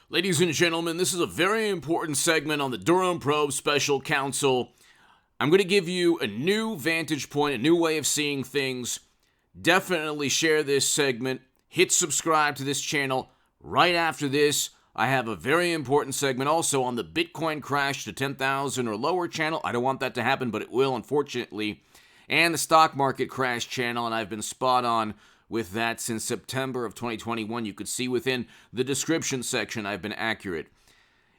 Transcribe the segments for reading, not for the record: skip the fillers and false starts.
Ladies and gentlemen, this is a very important segment on the Durham Probe Special Counsel. I'm going to give you a new vantage point, a new way of seeing things. Definitely share this segment. Hit subscribe to this channel. Right after this, I have a very important segment also on the Bitcoin crash to 10,000 or lower channel. I don't want that to happen, but it will, unfortunately. And the stock market crash channel, and I've been spot on with that since September of 2021. You could see within the description section I've been accurate.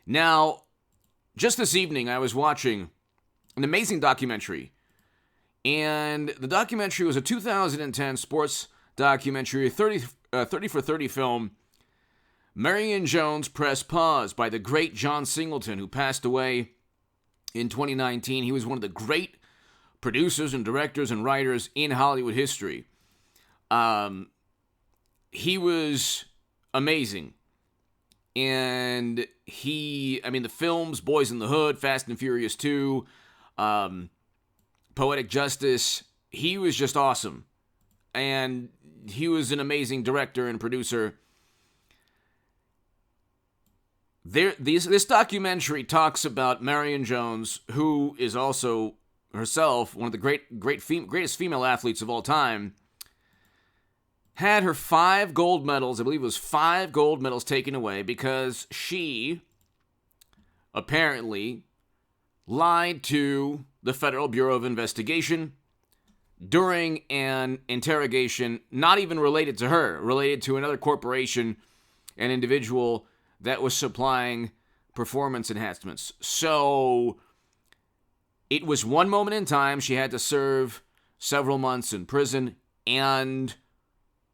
Now, just this evening, I was watching an amazing documentary. And the documentary was a 2010 sports documentary, a 30 for 30 film, Marion Jones Press Pause by the great John Singleton, who passed away in 2019. He was one of the great producers and directors and writers in Hollywood history. He was amazing. And the films, Boys in the Hood, Fast and Furious 2, Poetic Justice, he was just awesome. And he was an amazing director and producer. This documentary talks about Marion Jones, who is also herself one of the greatest female athletes of all time. Had her 5 gold medals, I believe it was 5 gold medals taken away because she apparently lied to the Federal Bureau of Investigation during an interrogation not even related to her, related to another corporation, an individual that was supplying performance enhancements. So it was one moment in time. She had to serve several months in prison, and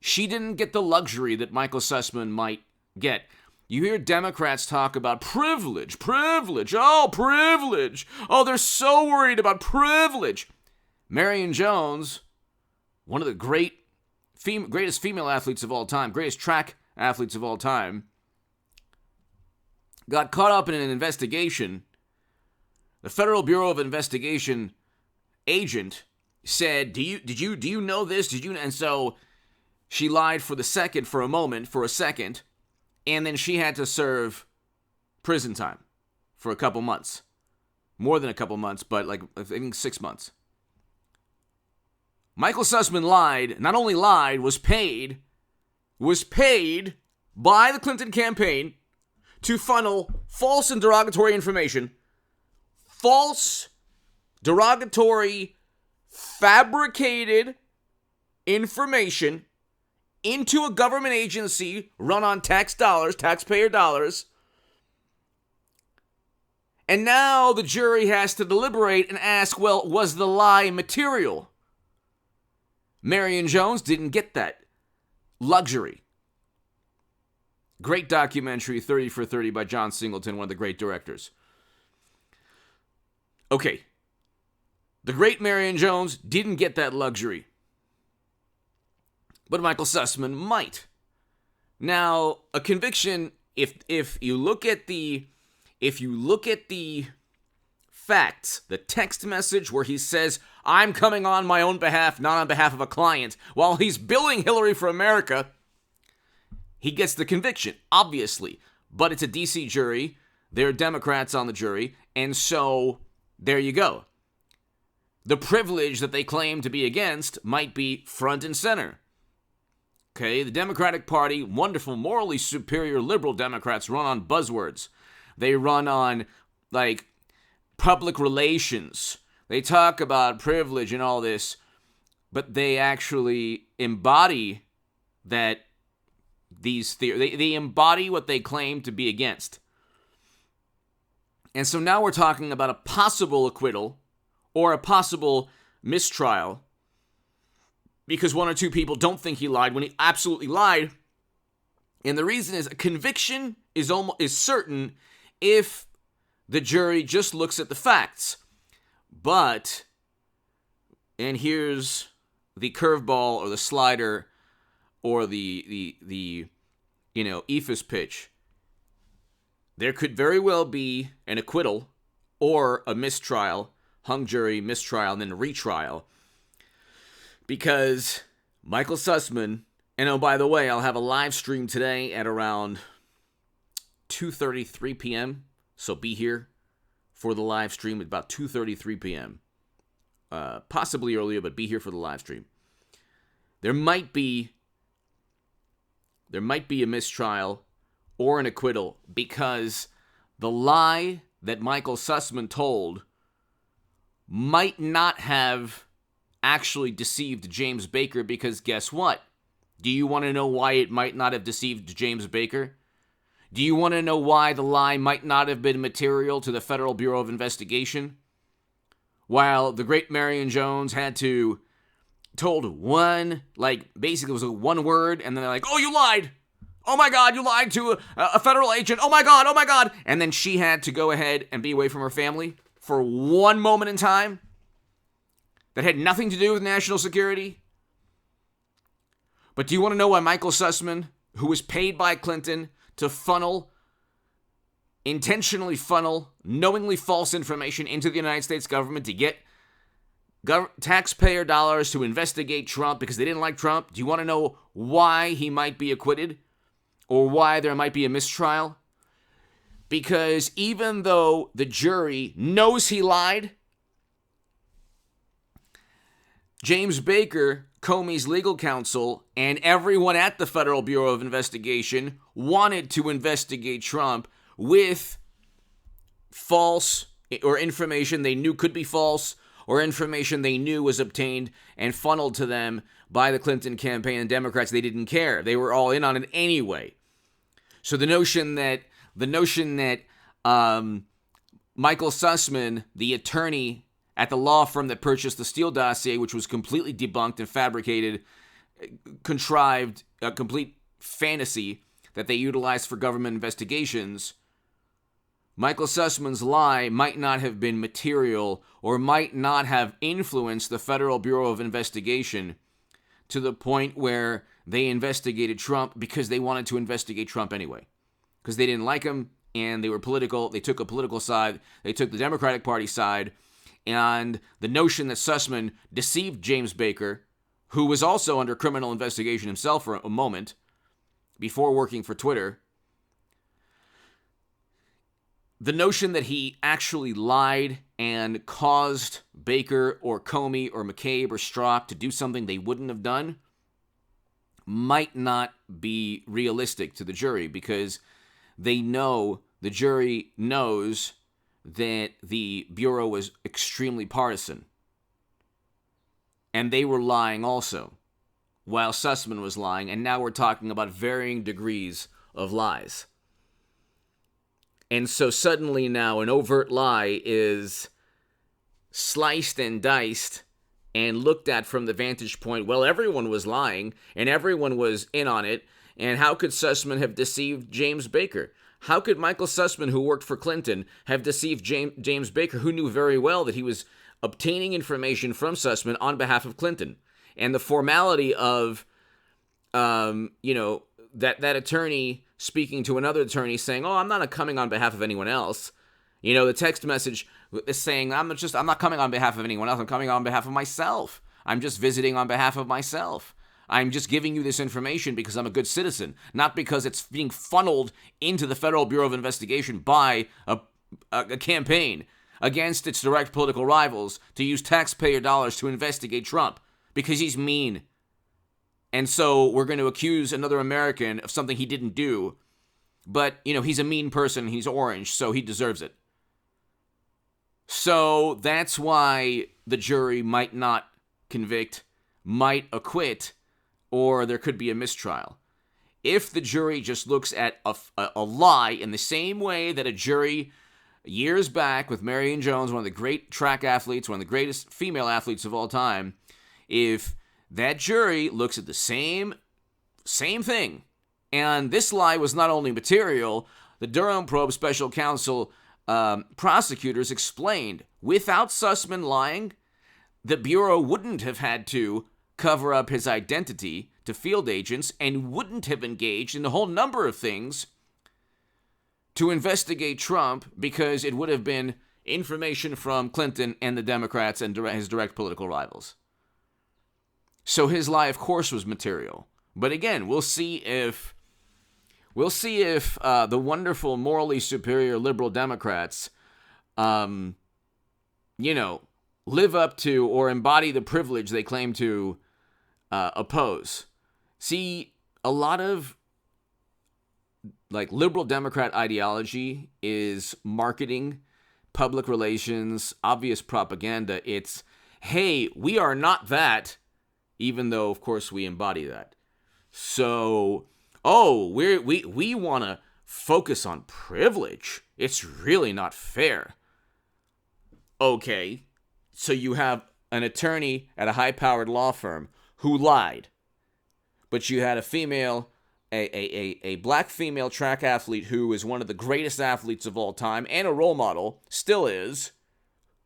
she didn't get the luxury that Michael Sussman might get. You hear Democrats talk about privilege. Oh, they're so worried about privilege. Marion Jones, one of the greatest female athletes of all time, greatest track athletes of all time, got caught up in an investigation. The Federal Bureau of Investigation agent said, "Do you know this? And so she lied for a second, and then she had to serve prison time for a couple months. More than a couple months, but I think 6 months. Michael Sussman lied, not only lied, was paid by the Clinton campaign to funnel false and derogatory information, fabricated information into a government agency run on taxpayer dollars. And now the jury has to deliberate and ask, well, was the lie material? Marion Jones didn't get that luxury. Great documentary, 30 for 30 by John Singleton, one of the great directors. Okay. The great Marion Jones didn't get that luxury. But Michael Sussman might. Now, a conviction, if you look at the facts, the text message where he says, "I'm coming on my own behalf, not on behalf of a client," while he's billing Hillary for America, he gets the conviction, obviously. But it's a DC jury. There are Democrats on the jury. And so, there you go. The privilege that they claim to be against might be front and center. Okay, the Democratic Party, wonderful, morally superior liberal Democrats run on buzzwords. They run on, public relations. They talk about privilege and all this, but they actually embody they embody what they claim to be against. And so now we're talking about a possible acquittal or a possible mistrial because one or two people don't think he lied when he absolutely lied. And the reason is a conviction is certain if the jury just looks at the facts. But, and here's the curveball or the slider or the EFIS pitch. There could very well be an acquittal or a mistrial, hung jury, mistrial, and then a retrial. Because Michael Sussman, and oh, by the way, I'll have a live stream today at around 2:33 p.m., so be here for the live stream at about 2:33 p.m. Possibly earlier, but be here for the live stream. There might be a mistrial or an acquittal because the lie that Michael SUSSMAN told might not have actually deceived James Baker, because guess what? Do you want to know why it might not have deceived James Baker? Do you want to know why the lie might not have been material to the Federal Bureau of Investigation? While the great Marion Jones had to told one, basically it was one word, and then they're like, oh, you lied. Oh my God, you lied to a federal agent. Oh my God. And then she had to go ahead and be away from her family for one moment in time that had nothing to do with national security. But do you want to know why Michael SUSSMAN, who was paid by Clinton to intentionally funnel knowingly false information into the United States government to get taxpayer dollars to investigate Trump because they didn't like Trump? Do you want to know why he might be acquitted or why there might be a mistrial? Because even though the jury knows he lied, James Baker, Comey's legal counsel, and everyone at the Federal Bureau of Investigation wanted to investigate Trump with false or information they knew could be false, or information they knew was obtained and funneled to them by the Clinton campaign and Democrats. They didn't care. They were all in on it anyway. So the notion that Michael SUSSMAN, the attorney at the law firm that purchased the Steele dossier, which was completely debunked and fabricated, contrived, a complete fantasy that they utilized for government investigations, Michael SUSSMAN's lie might not have been material or might not have influenced the Federal Bureau of Investigation to the point where they investigated Trump because they wanted to investigate Trump anyway. Because they didn't like him and they were political. They took a political side. They took the Democratic Party side. And the notion that SUSSMAN deceived James Baker, who was also under criminal investigation himself for a moment before working for Twitter, the notion that he actually lied and caused Baker or Comey or McCabe or Strzok to do something they wouldn't have done might not be realistic to the jury, because the jury knows that the Bureau was extremely partisan. And they were lying also, while SUSSMAN was lying, and now we're talking about varying degrees of lies. And so suddenly now an overt lie is sliced and diced and looked at from the vantage point, well, everyone was lying and everyone was in on it, and how could SUSSMAN have deceived James Baker? How could Michael SUSSMAN, who worked for Clinton, have deceived James Baker, who knew very well that he was obtaining information from SUSSMAN on behalf of Clinton? And the formality of, that attorney speaking to another attorney saying, oh, I'm not coming on behalf of anyone else. The text message is saying, I'm not coming on behalf of anyone else. I'm coming on behalf of myself. I'm just visiting on behalf of myself. I'm just giving you this information because I'm a good citizen, not because it's being funneled into the Federal Bureau of Investigation by a campaign against its direct political rivals to use taxpayer dollars to investigate Trump because he's mean. And so we're going to accuse another American of something he didn't do. But, he's a mean person. He's orange, so he deserves it. So that's why the jury might not convict, might acquit, or there could be a mistrial. If the jury just looks at a lie in the same way that a jury years back with Marion Jones, one of the great track athletes, one of the greatest female athletes of all time, if that jury looks at the same thing, and this lie was not only material, the Durham probe special counsel prosecutors explained, without SUSSMAN lying, the Bureau wouldn't have had to cover up his identity to field agents and wouldn't have engaged in a whole number of things to investigate Trump, because it would have been information from Clinton and the Democrats and his direct political rivals. So his lie, of course, was material. But again, we'll see if We'll see if the wonderful, morally superior liberal Democrats, live up to or embody the privilege they claim to oppose. See, a lot of liberal Democrat ideology is marketing, public relations, obvious propaganda. It's, hey, we are not that, even though, of course, we embody that. So, we want to focus on privilege. It's really not fair. Okay, so you have an attorney at a high-powered law firm who lied, but you had a female, a black female track athlete who is one of the greatest athletes of all time and a role model, still is,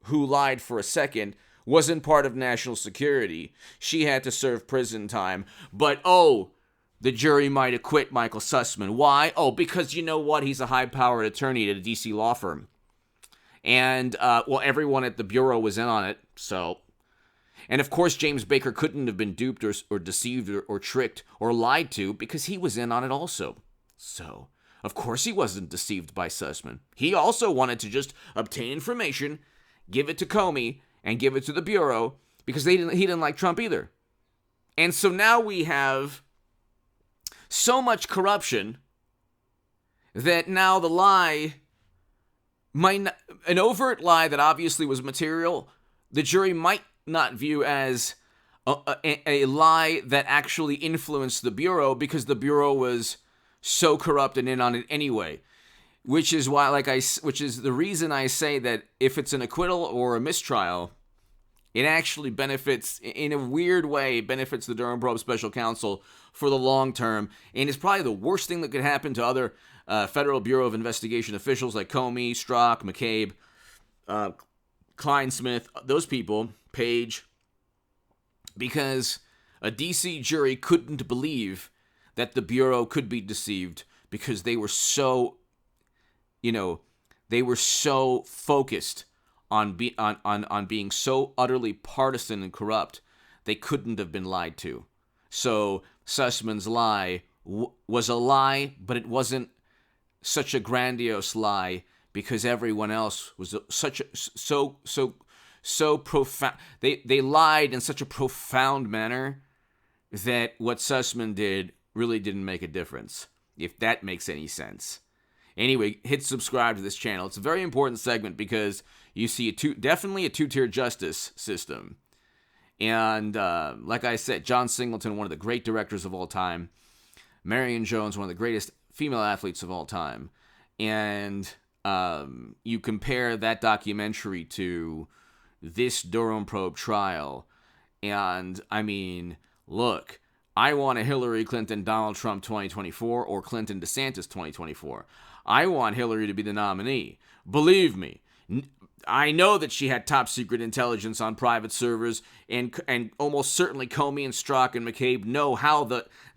who lied for a second, wasn't part of national security. She had to serve prison time, but the jury might acquit Michael Sussman. Why? Because you know what? He's a high-powered attorney at a D.C. law firm. And, everyone at the Bureau was in on it, so. And, of course, James Baker couldn't have been duped or deceived or tricked or lied to because he was in on it also. So, of course he wasn't deceived by Sussman. He also wanted to just obtain information, give it to Comey, and give it to the Bureau because he didn't like Trump either. And so now we have so much corruption that now the lie, an overt lie that obviously was material, the jury might not view as a lie that actually influenced the Bureau because the Bureau was so corrupt and in on it anyway. Which is why, which is the reason I say that if it's an acquittal or a mistrial, it actually benefits, in a weird way, benefits the Durham Probe Special Counsel for the long term, and it's probably the worst thing that could happen to other Federal Bureau of Investigation officials like Comey, Strzok, McCabe, Kleinsmith, those people, Page, because a D.C. jury couldn't believe that the Bureau could be deceived because they were so, focused on being so utterly partisan and corrupt, they couldn't have been lied to. So Sussman's lie was a lie, but it wasn't such a grandiose lie because everyone else was so profound. They lied in such a profound manner that what Sussman did really didn't make a difference, if that makes any sense. Anyway, hit subscribe to this channel. It's a very important segment because you see definitely a two-tier justice system. And like I said, John Singleton, one of the great directors of all time. Marion Jones, one of the greatest female athletes of all time. And you compare that documentary to this Durham probe trial. And, I mean, look, I want a Hillary Clinton, Donald Trump 2024 or Clinton DeSantis 2024. I want Hillary to be the nominee. Believe me, I know that she had top secret intelligence on private servers, and almost certainly Comey and Strzok and McCabe know how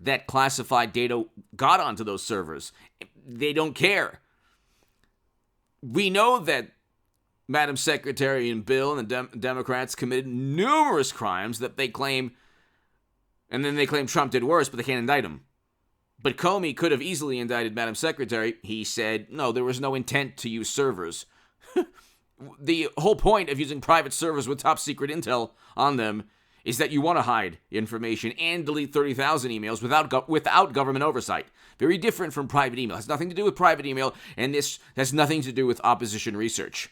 that classified data got onto those servers. They don't care. We know that Madam Secretary and Bill and the Democrats committed numerous crimes that they claim, and then they claim Trump did worse, but they can't indict him. But Comey could have easily indicted Madam Secretary. He said, no, there was no intent to use servers. The whole point of using private servers with top secret intel on them is that you want to hide information and delete 30,000 emails without government oversight. Very different from private email. It has nothing to do with private email, and this has nothing to do with opposition research.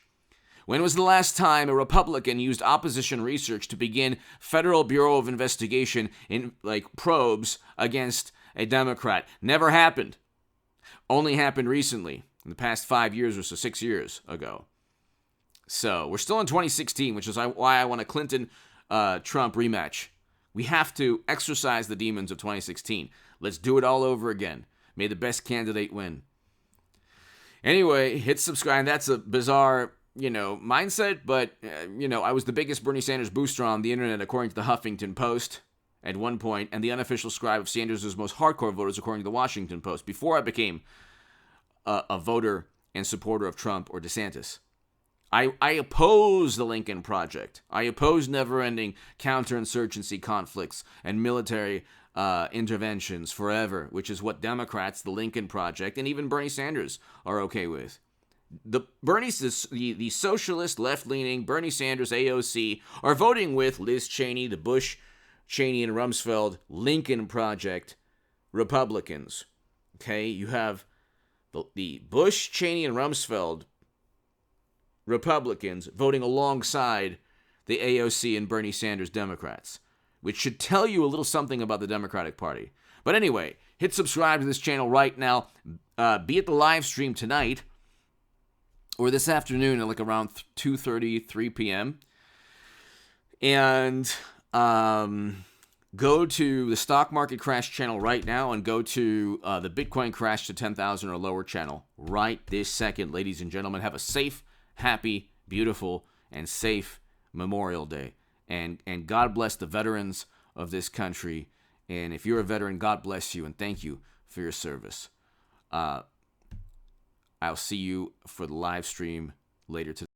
When was the last time a Republican used opposition research to begin Federal Bureau of Investigation in probes against a Democrat? Never happened. Only happened recently, in the past 5 years or so, 6 years ago. So we're still in 2016, which is why I want a Clinton-Trump rematch. We have to exorcise the demons of 2016. Let's do it all over again. May the best candidate win. Anyway, hit subscribe. That's a bizarre, mindset, but, I was the biggest Bernie Sanders booster on the internet, according to the Huffington Post at one point, and the unofficial scribe of Sanders' most hardcore voters, according to the Washington Post, before I became a voter and supporter of Trump or DeSantis. I oppose the Lincoln Project. I oppose never-ending counterinsurgency conflicts and military interventions forever, which is what Democrats, the Lincoln Project, and even Bernie Sanders are okay with. The socialist, left-leaning Bernie Sanders, AOC, are voting with Liz Cheney, the Bush, Cheney, and Rumsfeld Lincoln Project Republicans. Okay, you have the Bush, Cheney, and Rumsfeld Republicans voting alongside the AOC and Bernie Sanders Democrats, which should tell you a little something about the Democratic Party. But anyway, hit subscribe to this channel right now. Be at the live stream tonight or this afternoon at like around 2:30, 3 p.m. And go to the Stock Market Crash channel right now and go to the Bitcoin Crash to 10,000 or lower channel right this second. Ladies and gentlemen, have a safe, happy, beautiful, and safe Memorial Day. And God bless the veterans of this country. And if you're a veteran, God bless you and thank you for your service. I'll see you for the live stream later today.